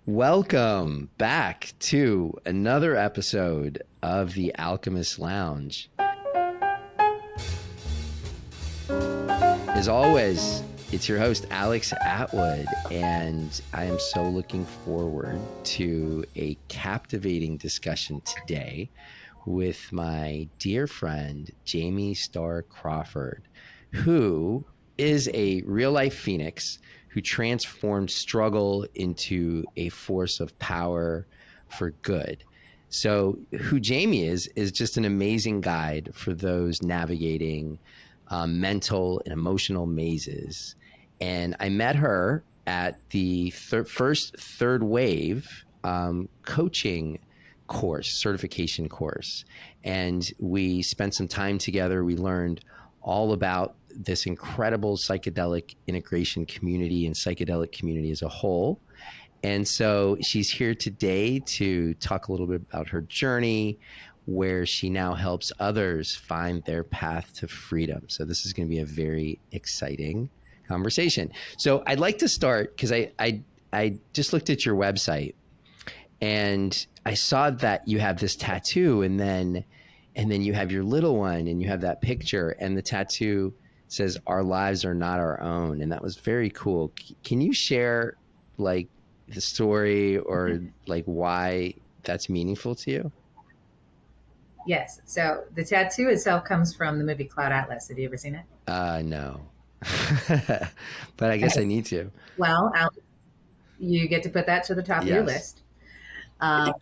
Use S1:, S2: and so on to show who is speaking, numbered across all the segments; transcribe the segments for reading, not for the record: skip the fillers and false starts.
S1: Welcome back to another episode of the Alchemist Lounge. As always, it's your host, Alex Atwood, and I am so looking forward to a captivating discussion today with my dear friend, Jamie Star Crawford, who is a real-life phoenix who transformed struggle into a force of power for good. So who Jamie is just an amazing guide for those navigating mental and emotional mazes. And I met her at the first Third Wave coaching course, certification course. And we spent some time together. We learned all about this incredible psychedelic integration community and psychedelic community as a whole. And so she's here today to talk a little bit about her journey, where she now helps others find their path to freedom. So this is going to be a very exciting conversation. So I'd like to start because I just looked at your website and I saw that you have this tattoo, and then you have your little one, and you have that picture, and the tattoo says, "Our lives are not our own." And that was very cool. Can you share like the story or like why that's meaningful to you?
S2: Yes. So the tattoo itself comes from the movie Cloud Atlas. Have you ever seen it?
S1: No, but I guess I need to.
S2: Well, you get to put that to the top of your list.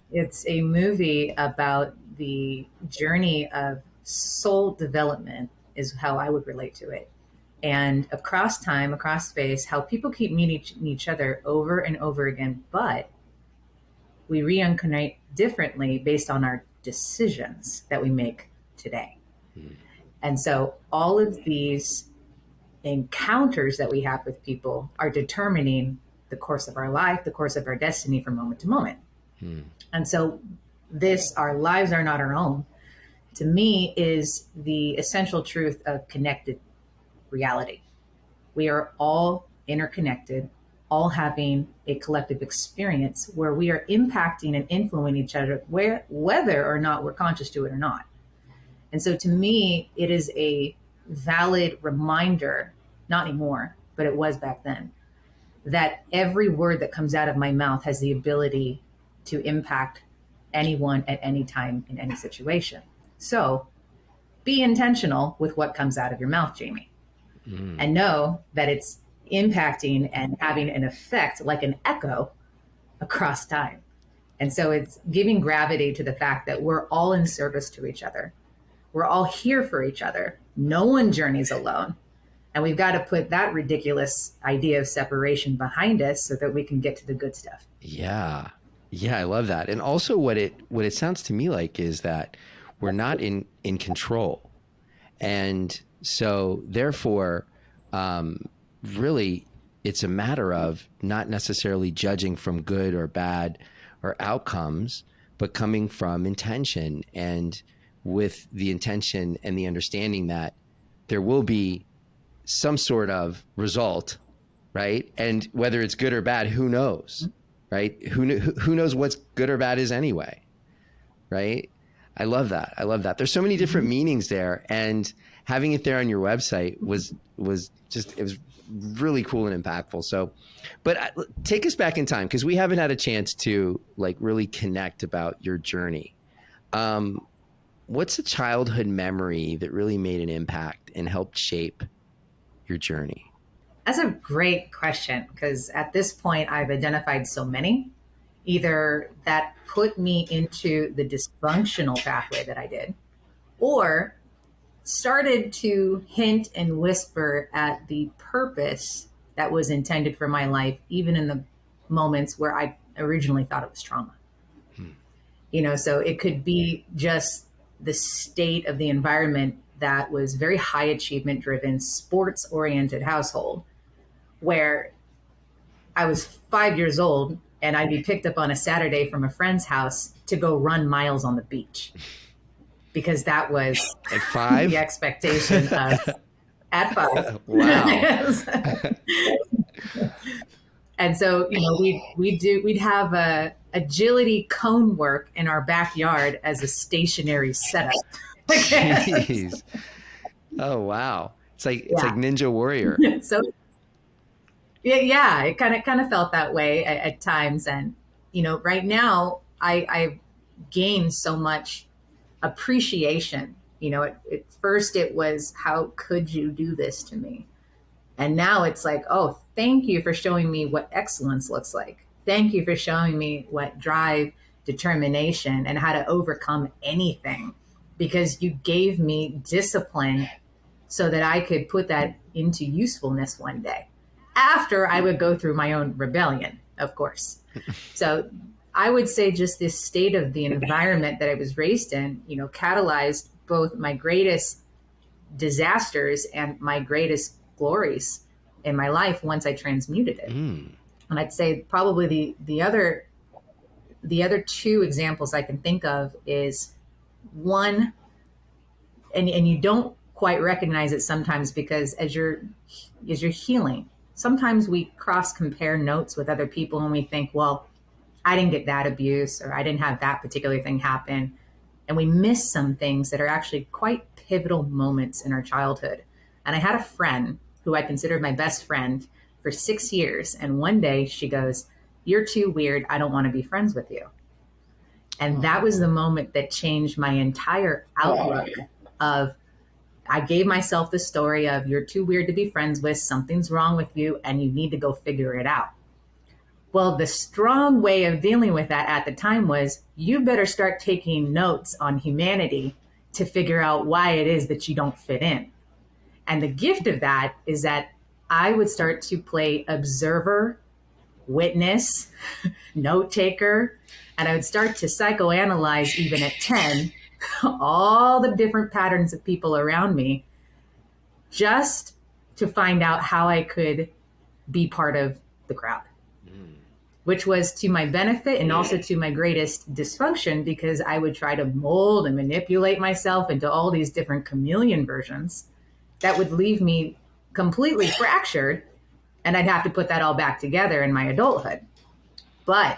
S2: It's a movie about the journey of soul development is how I would relate to it. And across time, across space, how people keep meeting each other over and over again, but we reincarnate differently based on our decisions that we make today. And so all of these encounters that we have with people are determining the course of our life, the course of our destiny from moment to moment. And so our lives are not our own, to me, is the essential truth of connected reality. We are all interconnected, all having a collective experience where we are impacting and influencing each other, whether or not we're conscious to it or not. And so to me, it is a valid reminder, not anymore, but it was back then, that every word that comes out of my mouth has the ability to impact anyone at any time in any situation. So be intentional with what comes out of your mouth, Jamie, and know that it's impacting and having an effect like an echo across time. And so it's giving gravity to the fact that we're all in service to each other. We're all here for each other. No one journeys alone. And we've got to put that ridiculous idea of separation behind us so that we can get to the good stuff.
S1: Yeah. Yeah, I love that. And also what it sounds to me like is that we're not in control. And so therefore, really, it's a matter of not necessarily judging from good or bad or outcomes, but coming from intention, and with the intention and the understanding that there will be some sort of result, right? And whether it's good or bad, who knows, right? Who knows what's good or bad is anyway, right? I love that. I love that. There's so many different meanings there, and having it there on your website was just, it was really cool and impactful. So, but take us back in time, because we haven't had a chance to like really connect about your journey. What's a childhood memory that really made an impact and helped shape your journey?
S2: That's a great question, because at this point I've identified so many, either that put me into the dysfunctional pathway that I did, or started to hint and whisper at the purpose that was intended for my life, even in the moments where I originally thought it was trauma. So it could be just the state of the environment that was very high achievement driven, sports oriented household, where I was 5 years old and I'd be picked up on a Saturday from a friend's house to go run miles on the beach, because that was
S1: at 5?
S2: The expectation of at 5.
S1: Wow.
S2: And so, we'd have a agility cone work in our backyard as a stationary setup.
S1: Jeez. Oh, wow. It's like Ninja Warrior.
S2: So yeah, it kind of felt that way at times. And, right now I gained so much appreciation. At first it was, how could you do this to me? And now it's like, oh, thank you for showing me what excellence looks like. Thank you for showing me what drive, determination, and how to overcome anything, because you gave me discipline so that I could put that into usefulness one day, after I would go through my own rebellion, of course. So I would say just this state of the environment that I was raised in, catalyzed both my greatest disasters and my greatest glories in my life once I transmuted it. And I'd say probably the other two examples I can think of is one, and you don't quite recognize it sometimes, because as you're healing, sometimes we cross compare notes with other people and we think, well, I didn't get that abuse, or I didn't have that particular thing happen. And we miss some things that are actually quite pivotal moments in our childhood. And I had a friend who I considered my best friend for 6 years. And one day she goes, "You're too weird. I don't want to be friends with you." And that was the moment that changed my entire outlook of, I gave myself the story of, you're too weird to be friends with, something's wrong with you, and you need to go figure it out. Well, the strong way of dealing with that at the time was, you better start taking notes on humanity to figure out why it is that you don't fit in. And the gift of that is that I would start to play observer, witness, note taker, and I would start to psychoanalyze, even at 10, all the different patterns of people around me, just to find out how I could be part of the crowd, which was to my benefit and also to my greatest dysfunction, because I would try to mold and manipulate myself into all these different chameleon versions that would leave me completely fractured, and I'd have to put that all back together in my adulthood. But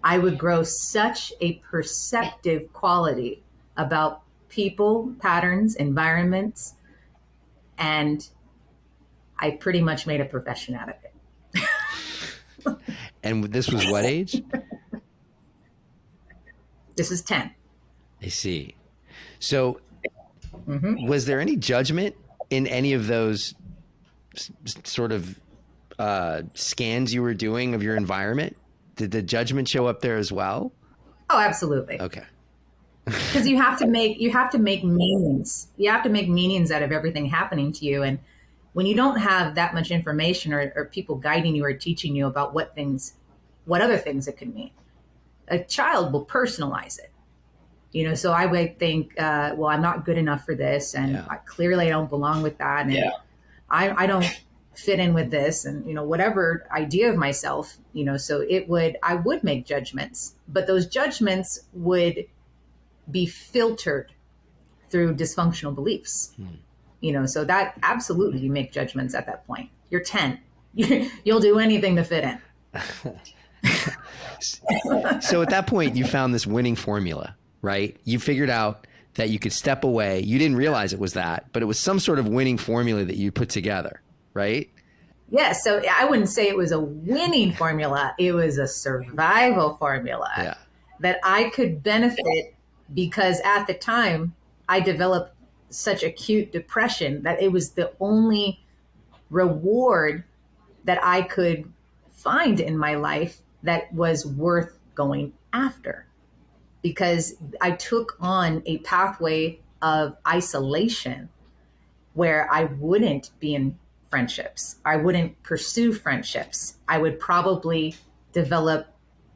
S2: I would grow such a perceptive quality about people, patterns, environments, and I pretty much made a profession out of it.
S1: And this was what age?
S2: This is 10.
S1: I see. So was there any judgment in any of those sort of scans you were doing of your environment? Did the judgment show up there as well?
S2: Oh, absolutely.
S1: Okay.
S2: Because you have to make meanings. You have to make meanings out of everything happening to you. And when you don't have that much information or people guiding you or teaching you about what other things it could mean, a child will personalize it. So I would think, well, I'm not good enough for this, and clearly I don't belong with that, and I don't fit in with this, and whatever idea of myself, so I would make judgments, but those judgments would be filtered through dysfunctional beliefs. So that absolutely, you make judgments at that point. You're 10. You'll do anything to fit in.
S1: So at that point, you found this winning formula, right? You figured out that you could step away. You didn't realize it was that, but it was some sort of winning formula that you put together, right?
S2: Yeah. So I wouldn't say it was a winning formula. It was a survival formula that I could benefit, because at the time I developed such acute depression that it was the only reward that I could find in my life that was worth going after, because I took on a pathway of isolation where I wouldn't be in friendships. I wouldn't pursue friendships. I would probably develop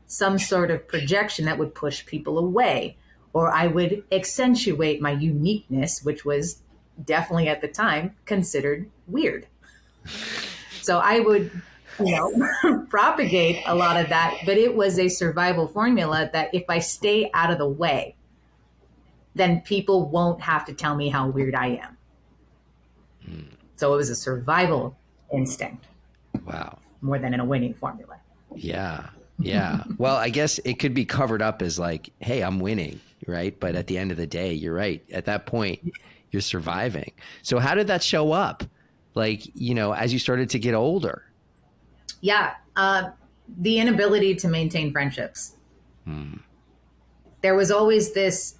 S2: some sort of projection that would push people away, or I would accentuate my uniqueness, which was definitely at the time considered weird. So I would, propagate a lot of that, but it was a survival formula that if I stay out of the way, then people won't have to tell me how weird I am. So it was a survival instinct.
S1: Wow.
S2: more than in a winning formula.
S1: Yeah. Yeah. Well, I guess it could be covered up as like, hey, I'm winning, right? But at the end of the day, you're right. At that point, you're surviving. So how did that show up? Like, as you started to get older?
S2: Yeah. The inability to maintain friendships. There was always this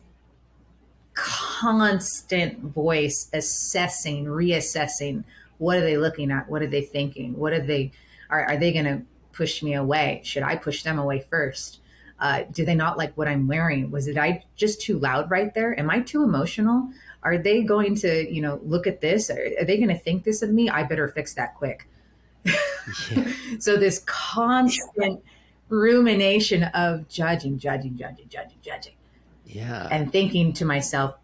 S2: constant voice assessing, reassessing. What are they looking at? What are they thinking? What are they going to push me away? Should I push them away first? Do they not like what I'm wearing? I just too loud right there? Am I too emotional? Are they going to, look at this? Are they going to think this of me? I better fix that quick. Yeah. So this constant rumination of judging.
S1: Yeah.
S2: And thinking to myself,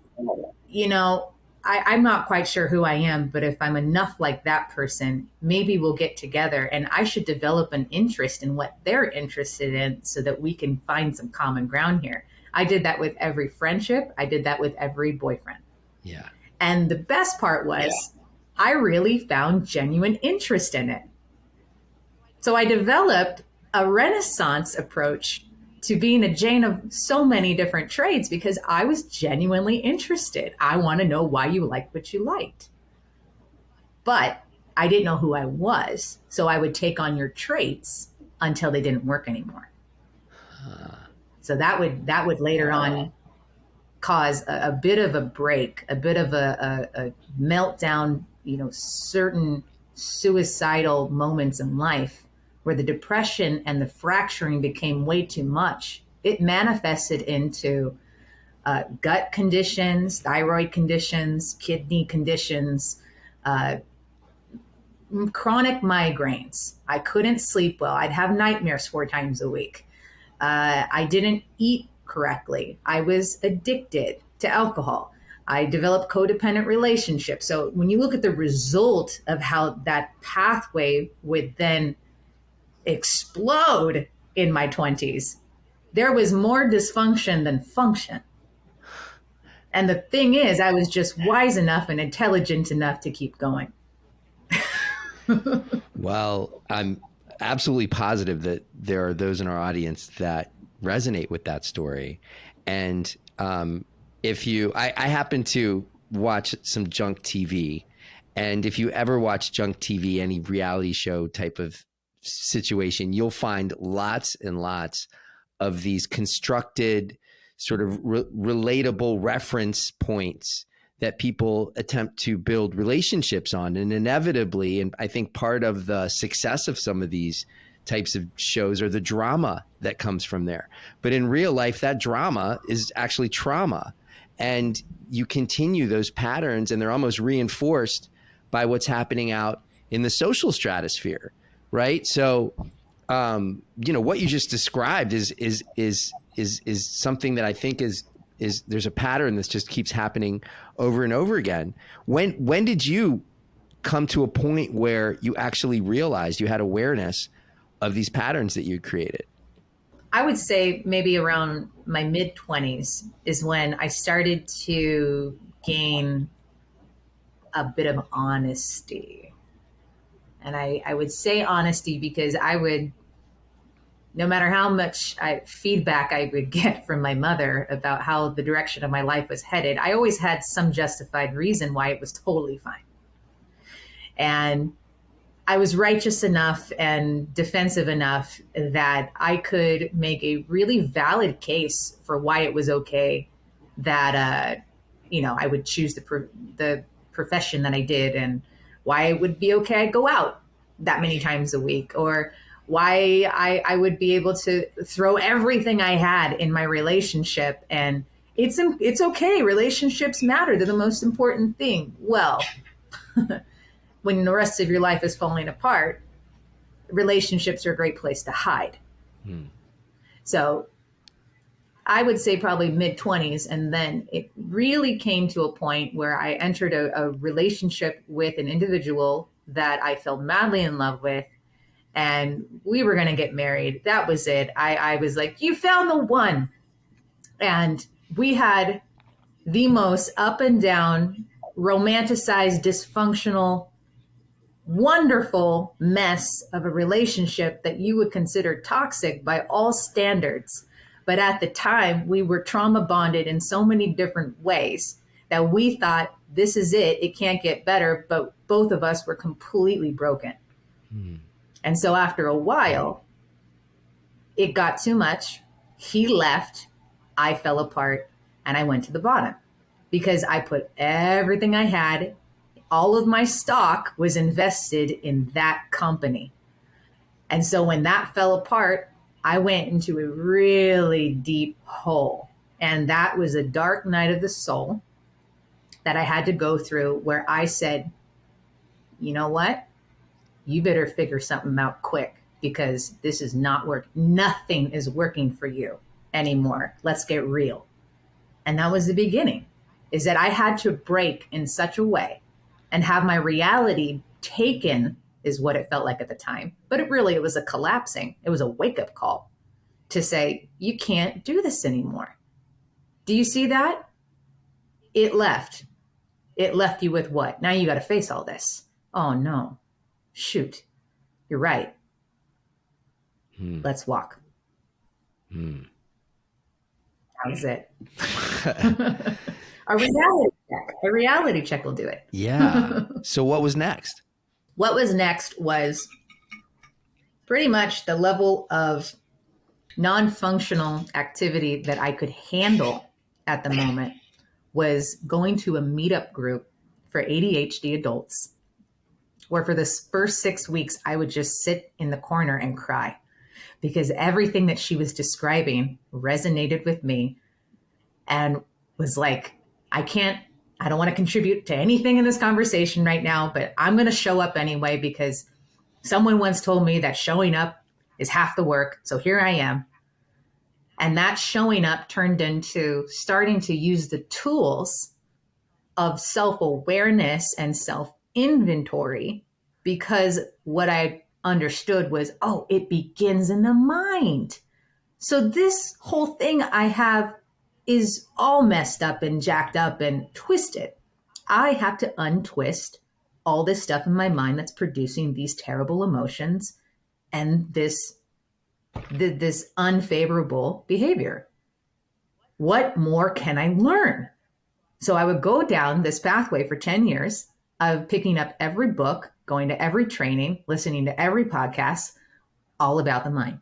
S2: I'm not quite sure who I am, but if I'm enough like that person, maybe we'll get together and I should develop an interest in what they're interested in so that we can find some common ground here. I did that with every friendship. I did that with every boyfriend.
S1: Yeah.
S2: And the best part was I really found genuine interest in it. So I developed a Renaissance approach to being a Jane of so many different trades because I was genuinely interested. I want to know why you liked what you liked. But I didn't know who I was. So I would take on your traits until they didn't work anymore. So that would later on cause a bit of a break, a bit of a meltdown, certain suicidal moments in life where the depression and the fracturing became way too much. It manifested into gut conditions, thyroid conditions, kidney conditions, chronic migraines. I couldn't sleep well. I'd have nightmares 4 times a week. I didn't eat correctly. I was addicted to alcohol. I developed codependent relationships. So when you look at the result of how that pathway would then explode in my 20s, there was more dysfunction than function. And the thing is, I was just wise enough and intelligent enough to keep going.
S1: Well, I'm absolutely positive that there are those in our audience that resonate with that story. And I happen to watch some junk TV. And if you ever watch junk TV, any reality show type of situation, you'll find lots and lots of these constructed sort of relatable reference points that people attempt to build relationships on. And inevitably, and I think part of the success of some of these types of shows are the drama that comes from there. But in real life, that drama is actually trauma. And you continue those patterns and they're almost reinforced by what's happening out in the social stratosphere. Right. So, what you just described is something that I think is there's a pattern that just keeps happening over and over again. When did you come to a point where you actually realized you had awareness of these patterns that you created?
S2: I would say maybe around my mid-20s is when I started to gain a bit of honesty. And I would say honesty because I would, no matter how much feedback I would get from my mother about how the direction of my life was headed, I always had some justified reason why it was totally fine. And I was righteous enough and defensive enough that I could make a really valid case for why it was okay that, I would choose the profession that I did, and why it would be okay I'd go out that many times a week, or why I would be able to throw everything I had in my relationship. And it's okay. Relationships matter. They're the most important thing. Well, when the rest of your life is falling apart, relationships are a great place to hide. So I would say probably mid-20s. And then it really came to a point where I entered a relationship with an individual that I fell madly in love with. And we were going to get married. That was it. I was like, you found the one. And we had the most up and down, romanticized, dysfunctional wonderful mess of a relationship that you would consider toxic by all standards. But at the time, we were trauma bonded in so many different ways that we thought, this is it. It can't get better. But both of us were completely broken. And so after a while, it got too much. He left. I fell apart and I went to the bottom because I put everything I had, all of my stock was invested in that company. And so when that fell apart, I went into a really deep hole. And that was a dark night of the soul that I had to go through, where I said, you know what? You better figure something out quick, because this is not working. Nothing is working for you anymore. Let's get real. And that was the beginning, is that I had to break in such a way and have my reality taken, is what it felt like at the time. But it was a collapsing. It was a wake-up call to say, you can't do this anymore. Do you see that? It left. It left you with what? Now you got to face all this. Oh no. Shoot. You're right. Let's walk. That was it. A reality check. A reality check will do it.
S1: Yeah. So what was next?
S2: What was next was pretty much the level of non-functional activity that I could handle at the moment was going to a meetup group for ADHD adults, where for this first 6 weeks, I would just sit in the corner and cry, because everything that she was describing resonated with me and was like, I don't want to contribute to anything in this conversation right now, but I'm going to show up anyway, because someone once told me that showing up is half the work. So here I am. And that showing up turned into starting to use the tools of self-awareness and self-inventory, because what I understood was, oh, it begins in the mind. So this whole thing I have is all messed up and jacked up and twisted. I have to untwist all this stuff in my mind that's producing these terrible emotions and this unfavorable behavior. What more can I learn? So I would go down this pathway for 10 years of picking up every book, going to every training, listening to every podcast, all about the mind.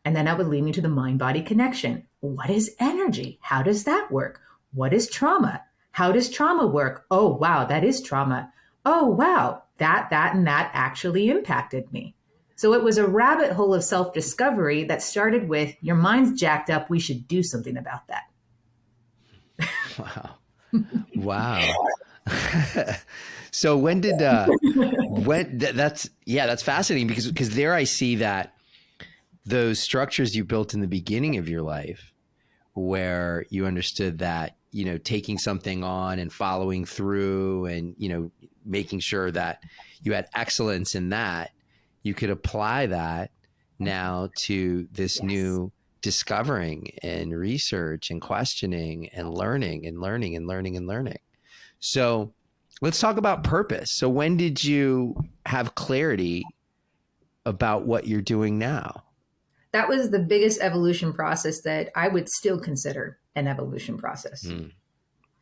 S2: And then that would lead me to the mind-body connection. What is energy? How does that work? What is trauma? How does trauma work? Oh, wow, that is trauma. Oh, wow, that actually impacted me. So it was a rabbit hole of self-discovery that started with, your mind's jacked up, we should do something about that.
S1: Wow. So that's fascinating, because there I see that those structures you built in the beginning of your life, where you understood that, taking something on and following through and, making sure that you had excellence in that, you could apply that now to this new discovering and research and questioning and learning and learning and learning and learning. So let's talk about purpose. So when did you have clarity about what you're doing now?
S2: That was the biggest evolution process that I would still consider an evolution process.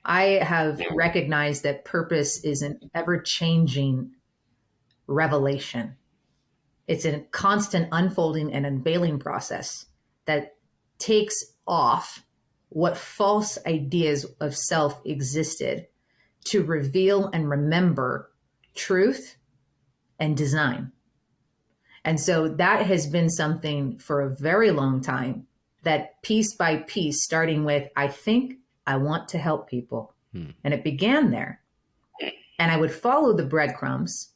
S2: I have recognized that purpose is an ever-changing revelation. It's a constant unfolding and unveiling process that takes off what false ideas of self existed to reveal and remember truth and design. And so that has been something for a very long time, that piece by piece, starting with, I think I want to help people. And it began there. And I would follow the breadcrumbs,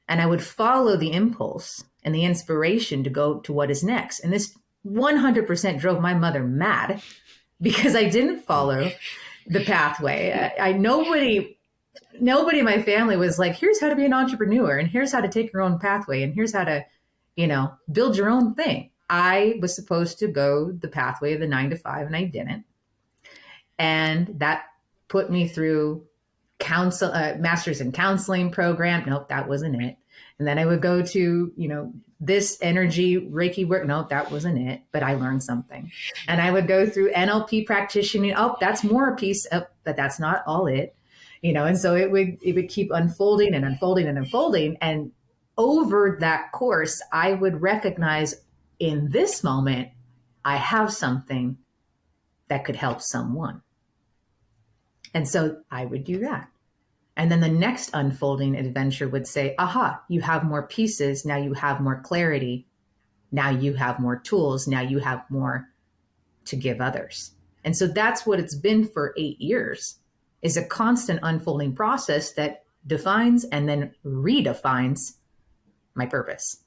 S2: and I would follow the impulse and the inspiration to go to what is next. And this 100% drove my mother mad, because I didn't follow the pathway. Nobody in my family was like, here's how to be an entrepreneur, and here's how to take your own pathway, and here's how to, build your own thing. I was supposed to go the pathway of the 9 to 5, and I didn't. And that put me through master's in counseling program. Nope, that wasn't it. And then I would go to, this energy Reiki work. No, that wasn't it, but I learned something. And I would go through NLP practitioning. Oh, that's more a piece of, but that's not all it, and so it would keep unfolding and unfolding and unfolding. And over that course, I would recognize in this moment, I have something that could help someone. And so I would do that. And then the next unfolding adventure would say, aha, you have more pieces. Now you have more clarity. Now you have more tools. Now you have more to give others. And so that's what it's been for 8 years, is a constant unfolding process that defines and then redefines my purpose.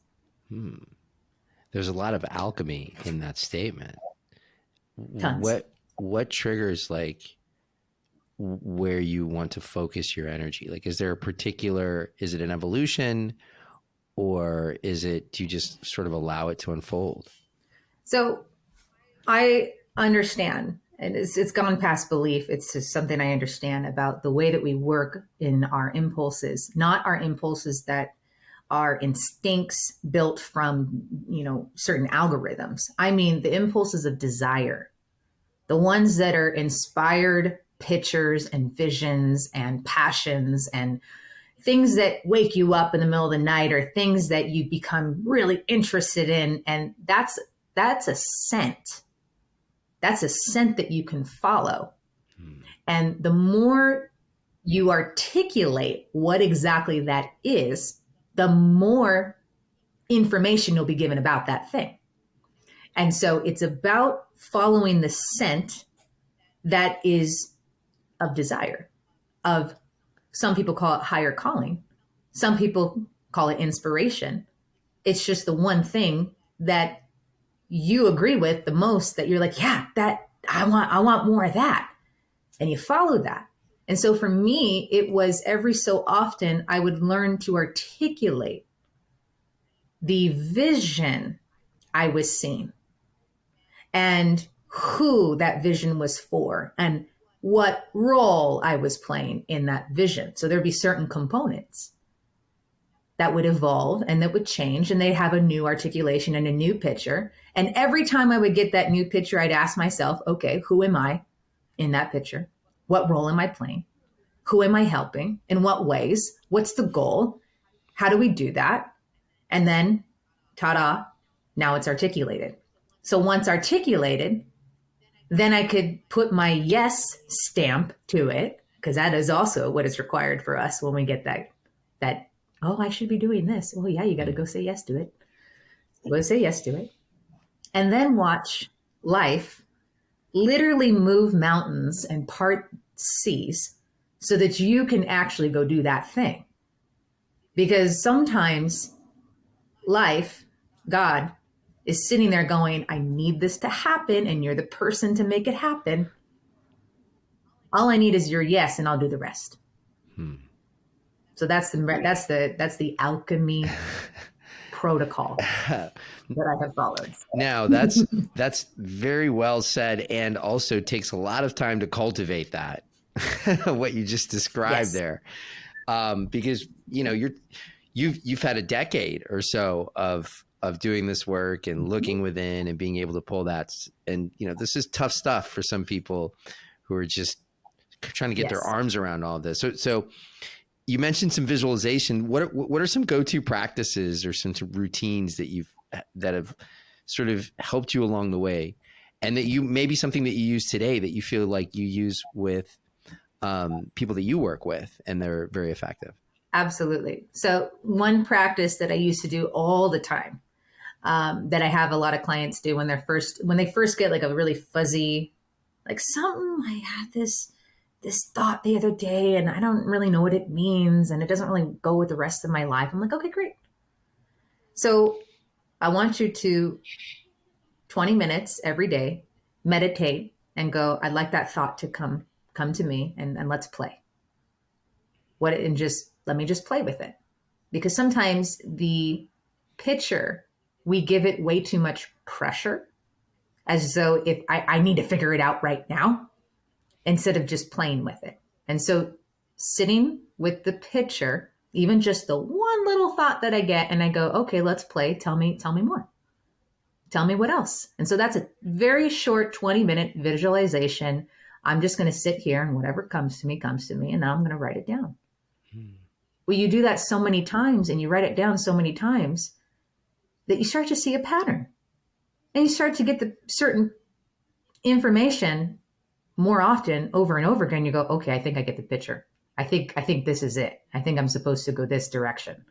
S1: There's a lot of alchemy in that statement.
S2: Tons.
S1: What triggers where you want to focus your energy? Like, is there a particular, is it an evolution, or do you just sort of allow it to unfold?
S2: So I understand, and it's gone past belief. It's just something I understand about the way that we work in our impulses, not our impulses that are instincts built from, certain algorithms. I mean, the impulses of desire, the ones that are inspired pictures and visions and passions and things that wake you up in the middle of the night, or things that you become really interested in. And that's a scent. That's a scent that you can follow. And the more you articulate what exactly that is, the more information you'll be given about that thing. And so it's about following the scent that is of desire, of, some people call it higher calling. Some people call it inspiration. It's just the one thing that you agree with the most, that you're like, yeah, that I want more of that. And you follow that. And so for me, it was every so often I would learn to articulate the vision I was seeing and who that vision was for and what role I was playing in that vision. So there'd be certain components that would evolve and that would change, and they'd have a new articulation and a new picture. And every time I would get that new picture, I'd ask myself, okay, who am I in that picture? What role am I playing? Who am I helping? In what ways? What's the goal? How do we do that? And then, ta-da, now it's articulated. So once articulated, then I could put my yes stamp to it, because that is also what is required for us when we get that, oh, I should be doing this. Oh yeah, you got to go say yes to it. Go say yes to it. And then watch life literally move mountains and part seas so that you can actually go do that thing. Because sometimes life, God, is sitting there going, I need this to happen, and you're the person to make it happen. All I need is your yes, and I'll do the rest. So that's the alchemy protocol that I have followed.
S1: Now that's very well said, and also takes a lot of time to cultivate that, what you just described there, because you've had a decade or so of doing this work and looking within and being able to pull that. And, this is tough stuff for some people who are just trying to get their arms around all of this. So you mentioned some visualization. What are some go-to practices or some routines that have sort of helped you along the way, and that maybe something that you use today that you feel like you use with people that you work with and they're very effective?
S2: Absolutely. So one practice that I used to do all the time, that I have a lot of clients do when they first get like a really fuzzy, like something, I had this thought the other day and I don't really know what it means and it doesn't really go with the rest of my life. I'm like, okay, great. So I want you to 20 minutes every day, meditate and go, I'd like that thought to come to me and let's play. Let me just play with it. Because sometimes the picture, we give it way too much pressure, as though if I need to figure it out right now, instead of just playing with it. And so sitting with the picture Even just the one little thought that I get, and I go, okay, let's play. Tell me more. Tell me what else. And so that's a very short 20-minute visualization. I'm just going to sit here and whatever comes to me, and now I'm going to write it down. Well, you do that so many times and you write it down so many times that you start to see a pattern. And you start to get the certain information more often over and over again. You go, okay, I think I get the picture. I think this is it. I think I'm supposed to go this direction.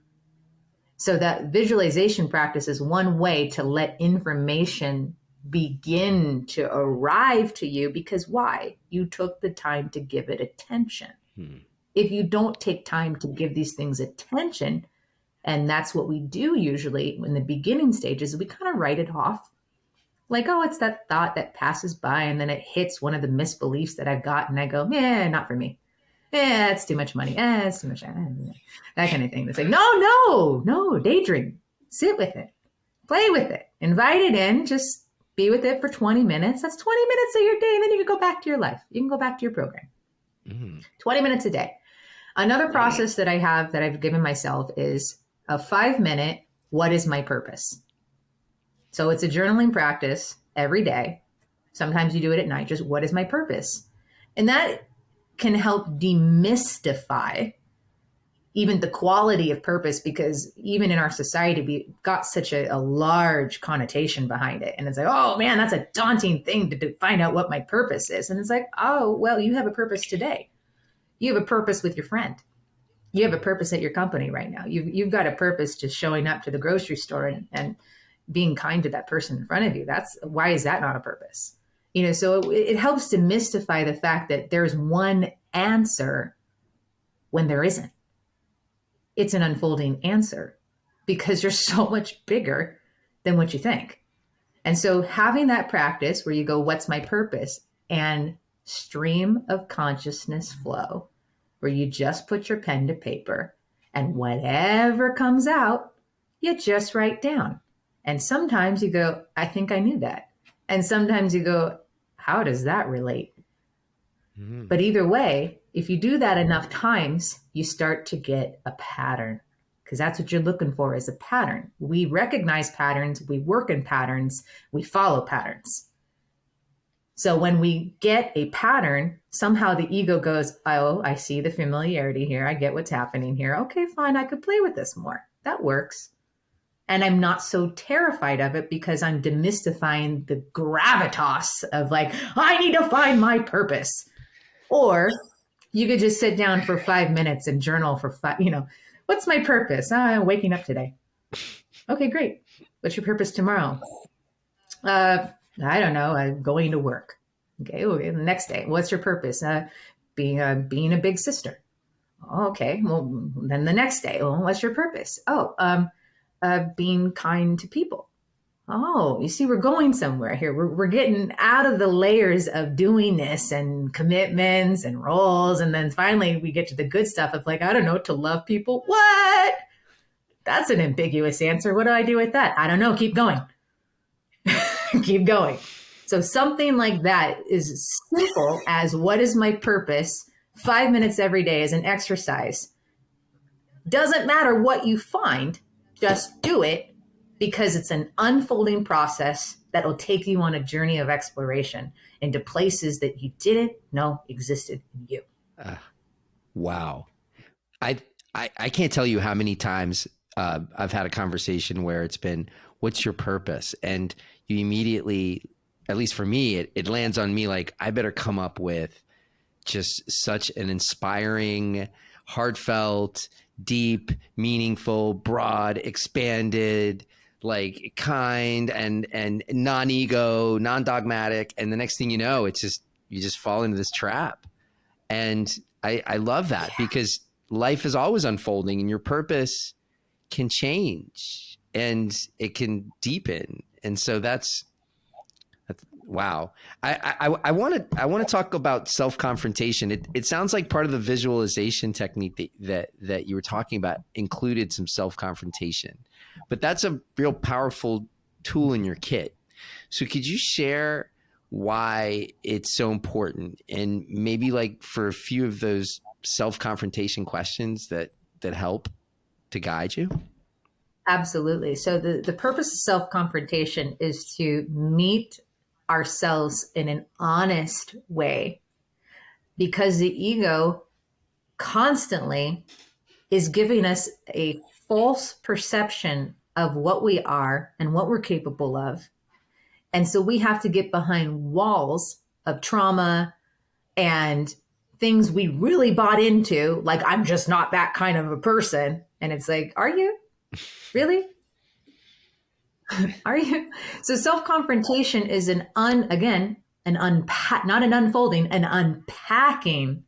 S2: So that visualization practice is one way to let information begin to arrive to you, because why? You took the time to give it attention. If you don't take time to give these things attention, and that's what we do usually in the beginning stages, we kind of write it off. Like, oh, it's that thought that passes by, and then it hits one of the misbeliefs that I've got, and I go, not for me. It's too much money. It's too much. That kind of thing. It's like, no, daydream. Sit with it. Play with it. Invite it in. Just be with it for 20 minutes. That's 20 minutes of your day, and then you can go back to your life. You can go back to your program. 20 minutes a day. Another process that I have that I've given myself is a 5-minute, what is my purpose? So it's a journaling practice every day. Sometimes you do it at night, just what is my purpose? And that can help demystify even the quality of purpose, because even in our society, we got such a large connotation behind it. And it's like, oh man, that's a daunting thing to find out what my purpose is. And it's like, oh, well, you have a purpose today. You have a purpose with your friend. You have a purpose at your company right now. You've got a purpose just showing up to the grocery store and being kind to that person in front of you. Why is that not a purpose? So it helps to mystify the fact that there's one answer when there isn't. It's an unfolding answer because you're so much bigger than what you think. And so having that practice where you go, what's my purpose? And stream of consciousness flow, where you just put your pen to paper and whatever comes out, you just write down. And sometimes you go, I think I knew that. And sometimes you go, how does that relate? But either way, if you do that enough times, you start to get a pattern, because that's what you're looking for, is a pattern. We recognize patterns, we work in patterns, we follow patterns. So when we get a pattern, somehow the ego goes, oh, I see the familiarity here. I get what's happening here. Okay, fine. I could play with this more. That works. And I'm not so terrified of it because I'm demystifying the gravitas of like, I need to find my purpose. Or you could just sit down for 5 minutes and journal for what's my purpose? I'm waking up today. Okay, great. What's your purpose tomorrow? I don't know. I'm going to work. Okay. The next day, what's your purpose? Being a big sister. Okay. Well, then the next day, well, what's your purpose? Being kind to people. Oh, you see, we're going somewhere here. We're getting out of the layers of doingness and commitments and roles. And then finally we get to the good stuff of like, I don't know, to love people. What? That's an ambiguous answer. What do I do with that? I don't know. Keep going. Keep going. So something like that is simple as what is my purpose? 5 minutes every day as an exercise. Doesn't matter what you find, just do it, because it's an unfolding process that will take you on a journey of exploration into places that you didn't know existed in you.
S1: Wow. I can't tell you how many times I've had a conversation where it's been, what's your purpose? And you immediately, at least for me, it lands on me like, I better come up with just such an inspiring, heartfelt, deep, meaningful, broad, expanded, like kind and non-ego, non-dogmatic. And the next thing you know, it's just, you just fall into this trap. And I love that because life is always unfolding and your purpose can change and it can deepen. And so that's wow. I want to talk about self-confrontation. It sounds like part of the visualization technique that you were talking about included some self-confrontation, but that's a real powerful tool in your kit. So could you share why it's so important, and maybe like for a few of those self-confrontation questions that that help to guide you?
S2: Absolutely. So the purpose of self-confrontation is to meet ourselves in an honest way, because the ego constantly is giving us a false perception of what we are and what we're capable of. And so we have to get behind walls of trauma and things we really bought into, like, I'm just not that kind of a person. And it's like, are you? Really? Are you? So self-confrontation is an unpack, not an unfolding, an unpacking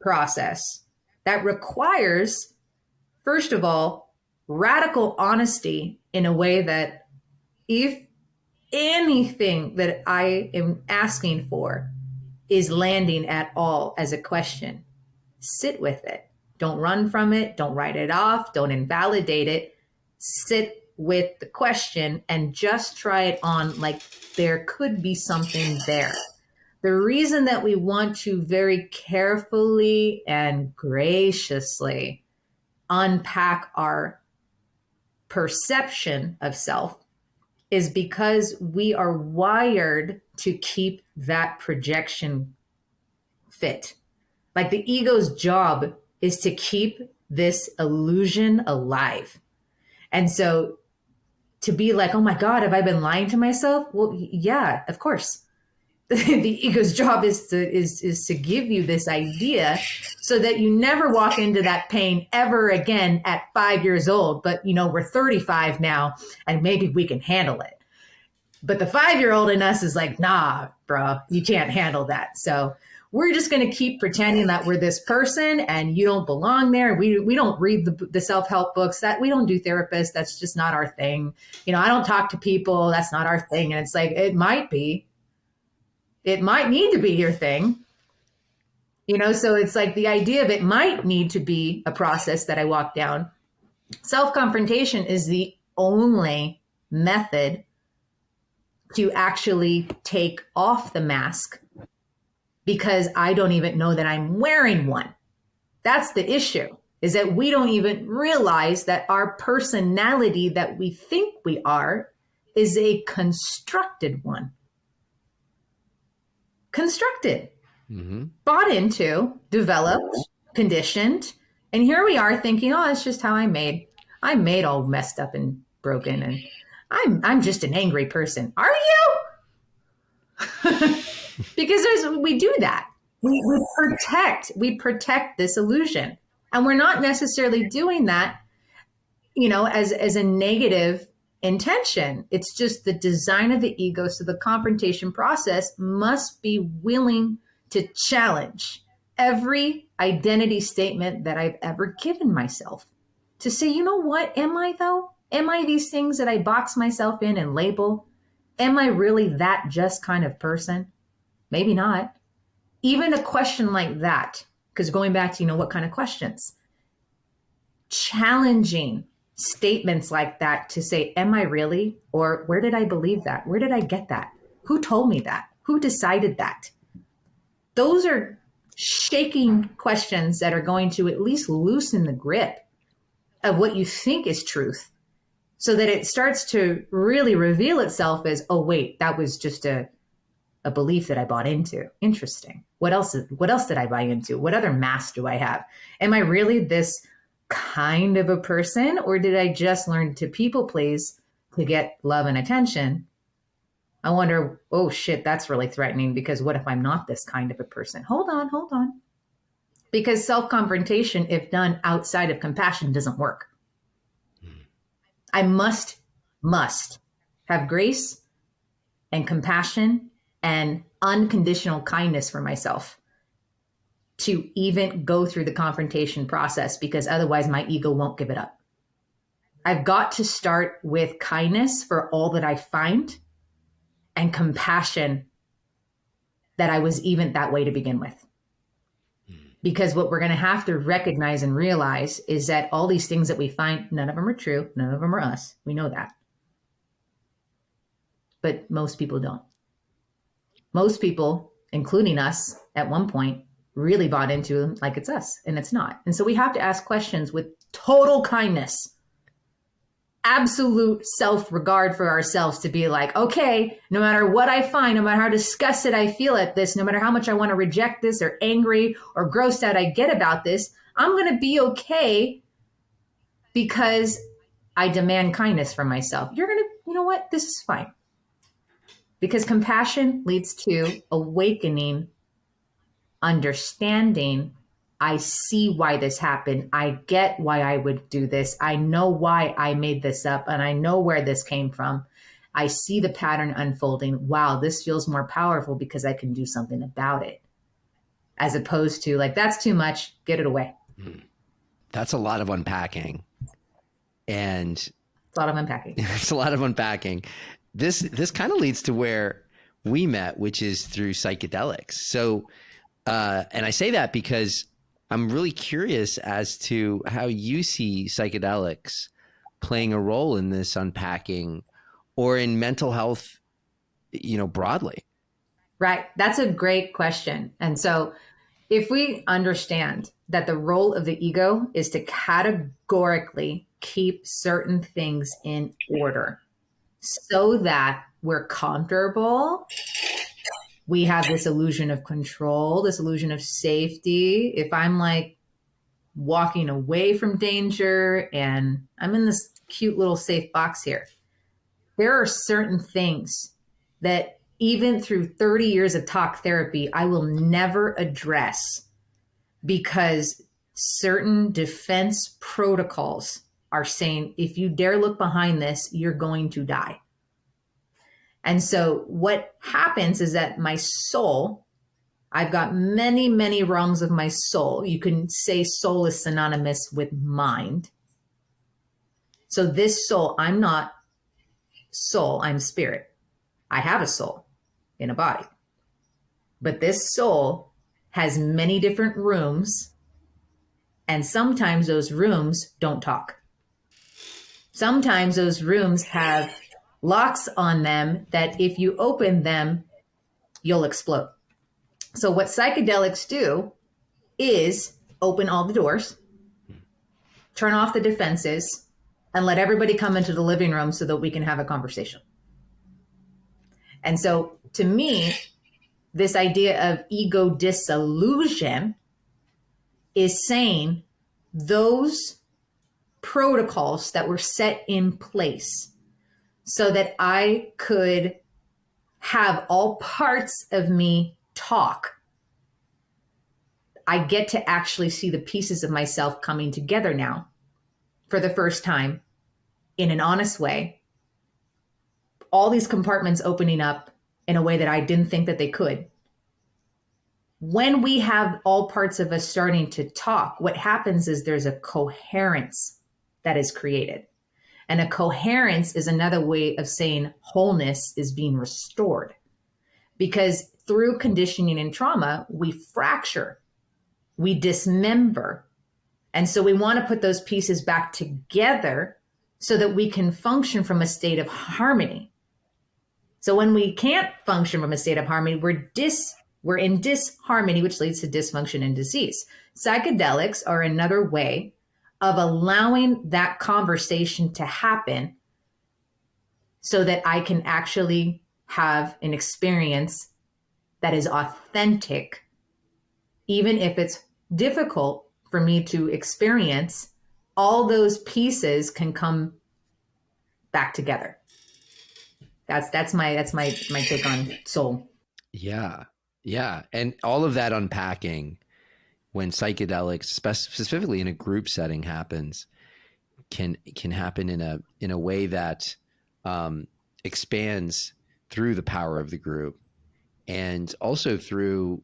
S2: process that requires, first of all, radical honesty in a way that if anything that I am asking for is landing at all as a question, sit with it. Don't run from it. Don't write it off. Don't invalidate it. Sit with the question and just try it on like there could be something there. The reason that we want to very carefully and graciously unpack our perception of self is because we are wired to keep that projection fit. Like the ego's job is to keep this illusion alive. And so to be like, oh my God, have I been lying to myself? Well, yeah, of course. The ego's job is to give you this idea so that you never walk into that pain ever again at 5 years old. But, we're 35 now and maybe we can handle it. But the 5-year-old in us is like, nah, bro, you can't handle that. So we're just going to keep pretending that we're this person and you don't belong there. We don't read the self-help books, that we don't do therapists. That's just not our thing. I don't talk to people. That's not our thing. And it's like, it might be. It might need to be your thing. So it's like the idea of it might need to be a process that I walk down. Self-confrontation is the only method to actually take off the mask, because I don't even know that I'm wearing one. That's the issue, is that we don't even realize that our personality that we think we are is a constructed one. Constructed, bought into, developed, conditioned. And here we are thinking, oh, it's just how I'm made. I'm made all messed up and broken. And I'm just an angry person. Are you? Because we do that. We protect this illusion. And we're not necessarily doing that, as a negative intention. It's just the design of the ego. So the confrontation process must be willing to challenge every identity statement that I've ever given myself, to say, you know what, am I though? Am I these things that I box myself in and label? Am I really that just kind of person? Maybe not. Even a question like that, because going back to, what kind of questions? Challenging statements like that to say, am I really? Or where did I believe that? Where did I get that? Who told me that? Who decided that? Those are shaking questions that are going to at least loosen the grip of what you think is truth, so that it starts to really reveal itself as, oh, wait, that was just a belief that I bought into. Interesting. What else did I buy into? What other mask do I have? Am I really this kind of a person, or did I just learn to people please to get love and attention? I wonder, oh shit, that's really threatening, because what if I'm not this kind of a person? Hold on. Because self-confrontation, if done outside of compassion, doesn't work. I must have grace and compassion and unconditional kindness for myself to even go through the confrontation process, because otherwise my ego won't give it up. I've got to start with kindness for all that I find, and compassion that I was even that way to begin with. Because what we're going to have to recognize and realize is that all these things that we find, none of them are true. None of them are us. We know that. But most people don't. Most people, including us at one point, really bought into like it's us, and it's not. And so we have to ask questions with total kindness, absolute self-regard for ourselves, to be like, okay, no matter what I find, no matter how disgusted I feel at this, no matter how much I want to reject this or angry or grossed out I get about this, I'm going to be okay because I demand kindness from myself. You're going to, you know what? This is fine. Because compassion leads to awakening, understanding. I see why this happened. I get why I would do this. I know why I made this up, and I know where this came from. I see the pattern unfolding. Wow, this feels more powerful because I can do something about it. As opposed to like, that's too much, get it away.
S1: That's a lot of unpacking. And
S2: it's a lot of unpacking.
S1: It's a lot of unpacking. This kind of leads to where we met, which is through psychedelics. So, and I say that because I'm really curious as to how you see psychedelics playing a role in this unpacking or in mental health, you know, broadly.
S2: Right. That's a great question. And so if we understand that the role of the ego is to categorically keep certain things in order so that we're comfortable, we have this illusion of control, this illusion of safety. If I'm like walking away from danger and I'm in this cute little safe box here, there are certain things that even through 30 years of talk therapy, I will never address because certain defense protocols are saying, if you dare look behind this, you're going to die. And so what happens is that my soul, I've got many, many realms of my soul. You can say soul is synonymous with mind. So this soul, I'm not soul, I'm spirit. I have a soul in a body. But this soul has many different rooms, and sometimes those rooms don't talk. Sometimes those rooms have locks on them that if you open them, you'll explode. So what psychedelics do is open all the doors, turn off the defenses, and let everybody come into the living room so that we can have a conversation. And so to me, this idea of ego dissolution is saying those protocols that were set in place so that I could have all parts of me talk, I get to actually see the pieces of myself coming together now for the first time in an honest way. All these compartments opening up in a way that I didn't think that they could. When we have all parts of us starting to talk, what happens is there's a coherence that is created. And a coherence is another way of saying wholeness is being restored. Because through conditioning and trauma, we fracture, we dismember. And so we want to put those pieces back together so that we can function from a state of harmony. So when we can't function from a state of harmony, we're in disharmony, which leads to dysfunction and disease. Psychedelics are another way of allowing that conversation to happen so that I can actually have an experience that is authentic, even if it's difficult for me to experience. All those pieces can come back together. That's my take on soul.
S1: Yeah. Yeah. And all of that unpacking when psychedelics, specifically in a group setting, happens, can happen in a way that expands through the power of the group and also through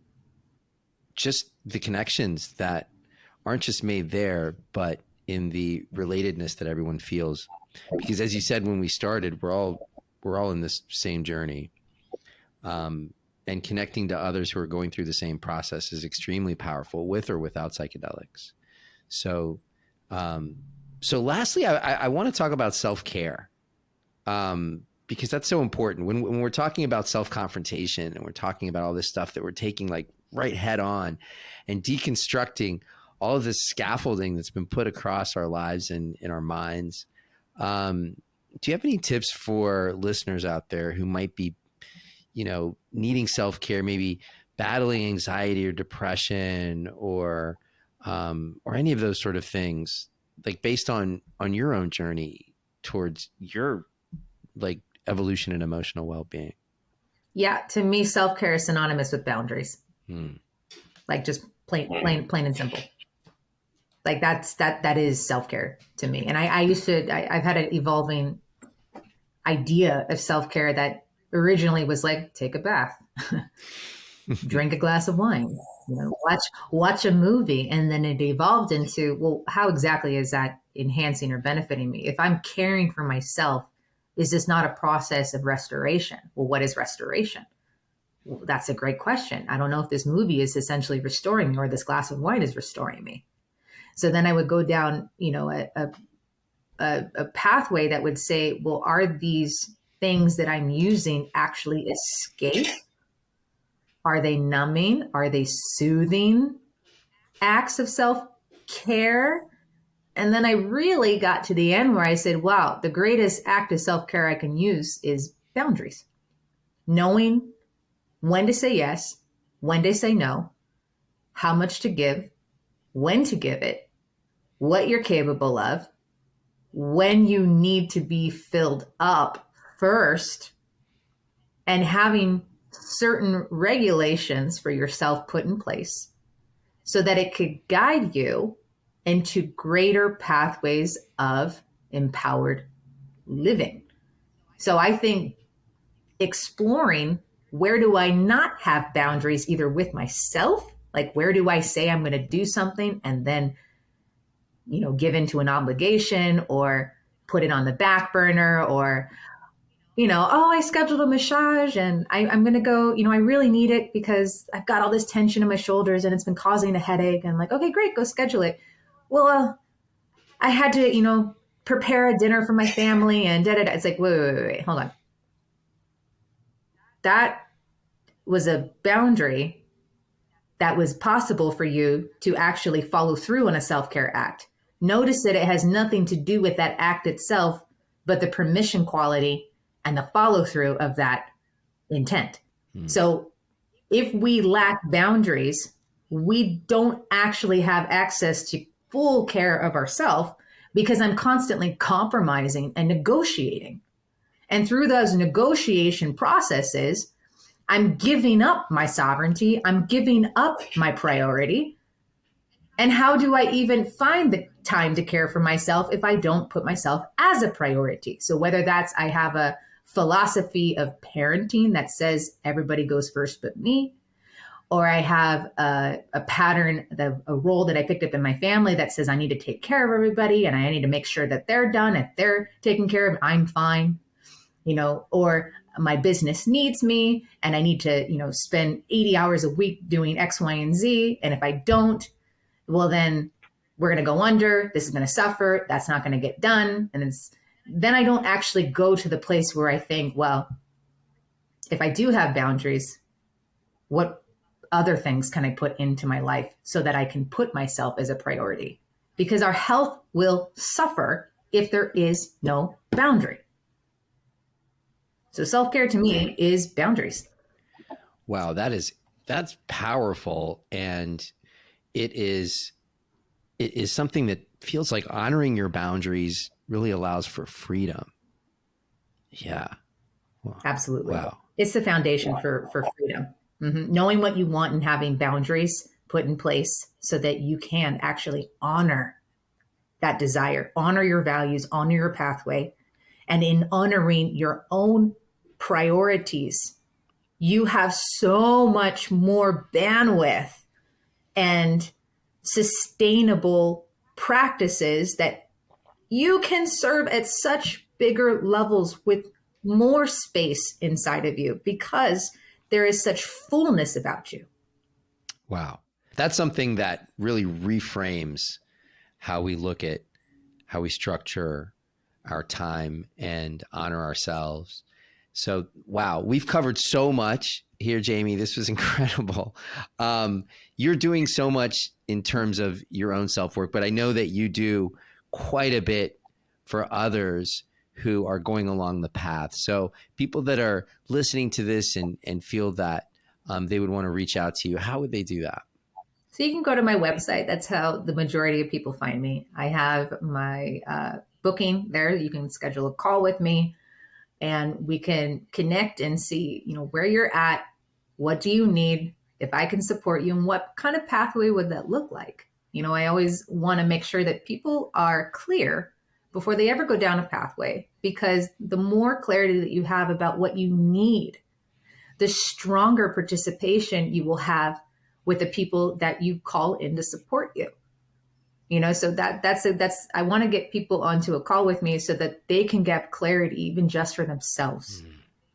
S1: just the connections that aren't just made there, but in the relatedness that everyone feels. Because as you said, when we started, we're all in this same journey. And connecting to others who are going through the same process is extremely powerful, with or without psychedelics. So lastly, I want to talk about self-care, because that's so important when we're talking about self-confrontation and we're talking about all this stuff that we're taking like right head on and deconstructing all of this scaffolding that's been put across our lives and in our minds. Do you have any tips for listeners out there who might be, needing self-care, maybe battling anxiety or depression or any of those sort of things, like based on your own journey towards your like evolution and emotional well-being?
S2: Yeah, to me, self-care is synonymous with boundaries. Like just plain and simple. Like that is self-care to me. And I've had an evolving idea of self-care that originally was like, take a bath, drink a glass of wine, watch a movie. And then it evolved into, well, how exactly is that enhancing or benefiting me? If I'm caring for myself, is this not a process of restoration? Well, what is restoration? Well, that's a great question. I don't know if this movie is essentially restoring me or this glass of wine is restoring me. So then I would go down, a pathway that would say, well, are these things that I'm using actually escape? Are they numbing? Are they soothing acts of self-care? And then I really got to the end where I said, wow, the greatest act of self-care I can use is boundaries. Knowing when to say yes, when to say no, how much to give, when to give it, what you're capable of, when you need to be filled up first, and having certain regulations for yourself put in place so that it could guide you into greater pathways of empowered living. So I think exploring, where do I not have boundaries, either with myself, like where do I say I'm going to do something and then, give into an obligation or put it on the back burner, or, I scheduled a massage and I'm going to go, I really need it because I've got all this tension in my shoulders and it's been causing a headache. And I'm like, okay, great, go schedule it. Well, I had to, prepare a dinner for my family and da-da-da. It's like, wait, hold on. That was a boundary that was possible for you to actually follow through on a self-care act. Notice that it has nothing to do with that act itself, but the permission quality and the follow through of that intent. So if we lack boundaries, we don't actually have access to full care of ourselves because I'm constantly compromising and negotiating. And through those negotiation processes, I'm giving up my sovereignty. I'm giving up my priority. And how do I even find the time to care for myself if I don't put myself as a priority? So whether that's I have a philosophy of parenting that says everybody goes first but me, or I have a pattern, a role that I picked up in my family that says I need to take care of everybody and I need to make sure that they're done. If they're taken care of, I'm fine, or my business needs me and I need to, spend 80 hours a week doing X, Y, and Z. And if I don't, well, then we're going to go under. This is going to suffer. That's not going to get done. And then I don't actually go to the place where I think, well, if I do have boundaries, what other things can I put into my life so that I can put myself as a priority? Because our health will suffer if there is no boundary. So self-care to me is boundaries.
S1: Wow, that's powerful. And it is something that feels like honoring your boundaries really allows for freedom. Yeah.
S2: Wow. Absolutely.
S1: Wow.
S2: It's the foundation for freedom. Mm-hmm. Knowing what you want and having boundaries put in place so that you can actually honor that desire, honor your values, honor your pathway. And in honoring your own priorities, you have so much more bandwidth and sustainable practices that you can serve at such bigger levels with more space inside of you because there is such fullness about you.
S1: Wow. That's something that really reframes how we look at how we structure our time and honor ourselves. So, wow, we've covered so much here, Jamie. This was incredible. You're doing so much in terms of your own self-work, but I know that you do quite a bit for others who are going along the path. So people that are listening to this and feel that they would want to reach out to you, how would they do that?
S2: So you can go to my website. That's how the majority of people find me. I have my booking there. You can schedule a call with me and we can connect and see, where you're at. What do you need? If I can support you, and what kind of pathway would that look like? I always want to make sure that people are clear before they ever go down a pathway, because the more clarity that you have about what you need, the stronger participation you will have with the people that you call in to support you. So that's I want to get people onto a call with me so that they can get clarity, even just for themselves,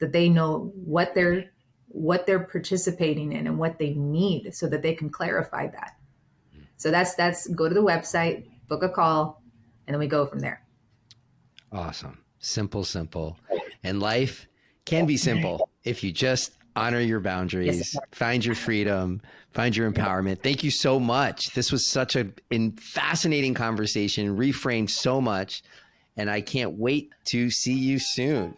S2: that they know what they're participating in and what they need, so that they can clarify that. So that's go to the website, book a call, and then we go from there.
S1: Awesome. Simple. And life can be simple if you just honor your boundaries, yes, find your freedom, find your empowerment. Thank you so much. This was such a fascinating conversation, reframed so much, and I can't wait to see you soon.